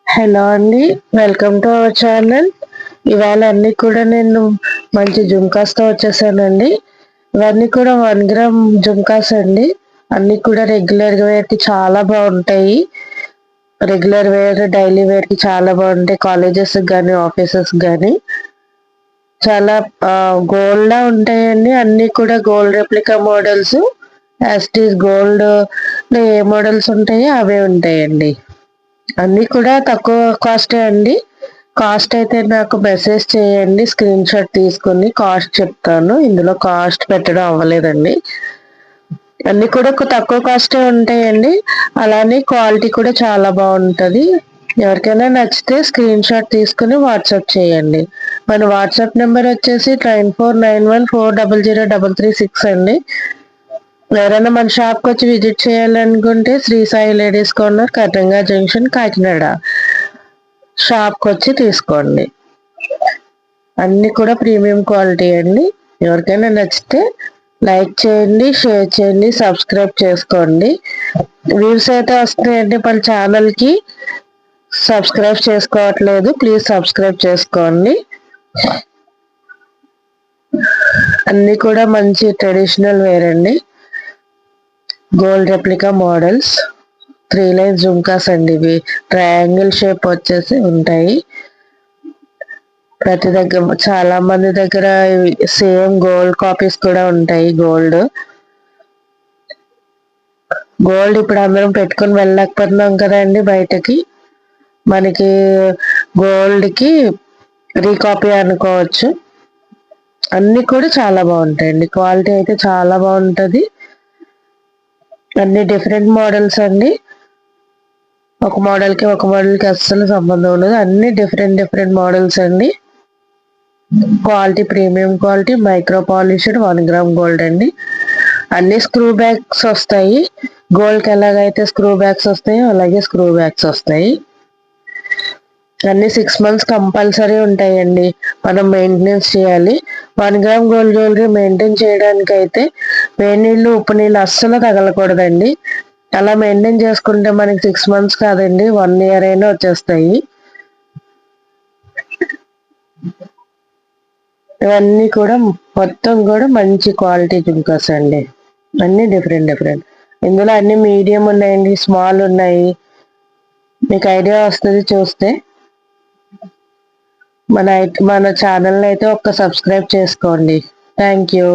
Hello అండి. Welcome to our channel. ఇవాళ అన్నీ కూడా నేను మంచి జుంకాస్తో వచ్చేసానండి. ఇవన్నీ కూడా 1 గ్రామ్ జుంకాస్ అండి. అన్నీ కూడా రెగ్యులర్ వేర్‌కి చాలా బాగుంటాయి. రెగ్యులర్ వేర్, డైలీ వేర్‌కి చాలా బాగుంటాయి. కాలేజెస్‌కి గానీ, ఆఫీసెస్‌కి గానీ. చాలా గోల్డ్‌లా ఉంటాయండి. అన్నీ కూడా gold replica models. As it is గోల్డ్‌లో ఏ మోడల్స్ ఉంటాయో అవే ఉంటాయండి. అన్నీ కూడా తక్కువ కాస్టే అండి. కాస్ట్ అయితే నాకు మెసేజ్ చేయండి. స్క్రీన్ షాట్ తీసుకొని కాస్ట్ చెప్తాను. ఇందులో కాస్ట్ పెట్టడం అవ్వలేదండి. అన్నీ కూడా తక్కువ కాస్టే ఉంటాయండి. అలానే క్వాలిటీ కూడా చాలా బాగుంటది. ఎవరికైనా నచ్చితే స్క్రీన్ షాట్ తీసుకొని వాట్సాప్ చేయండి. మన వాట్సాప్ నెంబర్ వచ్చేసి 9491400336 అండి. ఎవరైనా మన షాప్కి వచ్చి విజిట్ చేయాలనుకుంటే Shri Sai ladies corner, Karranga junction, Kakinada షాప్కి వచ్చి తీసుకోండి. అన్నీ కూడా ప్రీమియం క్వాలిటీ అండి. ఎవరికైనా నచ్చితే లైక్ చేయండి, షేర్ చేయండి, సబ్స్క్రైబ్ చేసుకోండి. వ్యూస్ అయితే వస్తున్నాయండి మన ఛానల్కి. సబ్స్క్రైబ్ చేసుకోవట్లేదు, ప్లీజ్ సబ్స్క్రైబ్ చేసుకోండి. అన్నీ కూడా మంచి ట్రెడిషనల్ వేర్ అండి. Gold replica models 3 line jhumkas అండి. ఇవి ట్రయాంగిల్ షేప్ వచ్చేసి ఉంటాయి. చాలా మంది దగ్గర సేమ్ గోల్డ్ కాపీస్ కూడా ఉంటాయి. గోల్డ్ ఇప్పుడు అందరం పెట్టుకొని వెళ్ళలేకపోతున్నాం కదండి బయటకి. మనకి గోల్డ్కి రీకాపీ అనుకోవచ్చు. అన్నీ కూడా చాలా బాగుంటాయండి. క్వాలిటీ అయితే చాలా బాగుంటుంది. అన్ని డిఫరెంట్ మోడల్స్ అండి. ఒక మోడల్కి అస్సలు సంబంధం ఉండదు. అన్ని డిఫరెంట్ మోడల్స్ అండి. Quality premium quality, micro polished 1 gram gold అండి. అన్ని స్క్రూ బ్యాగ్స్ వస్తాయి. గోల్డ్కి ఎలాగైతే స్క్రూ బ్యాగ్స్ వస్తాయో అలాగే స్క్రూ బ్యాగ్స్ వస్తాయి. అన్ని 6 మంత్స్ కంపల్సరీ ఉంటాయండి. మనం మెయింటెనెన్స్ చేయాలి. 1 గ్రామ్ గోల్డ్ జ్యువెలరీ మెయింటైన్ చేయడానికి అయితే వేడి నీళ్ళు, ఉప్పు నీళ్ళు అస్సలు తగలకూడదండి. అలా మెయింటైన్ చేసుకుంటే మనకి 6 మంత్స్ కాదండి 1 ఇయర్ అయినా వచ్చేస్తాయి. ఇవన్నీ కూడా మొత్తం కూడా మంచి క్వాలిటీ జుంకాస్ అండి. అన్ని డిఫరెంట్. ఇందులో అన్ని మీడియం ఉన్నాయండి, స్మాల్ ఉన్నాయి. మీకు ఐడియా వస్తుంది చూస్తే. మన ఛానల్ని అయితే ఒక్క సబ్స్క్రైబ్ చేసుకోండి. Thank you.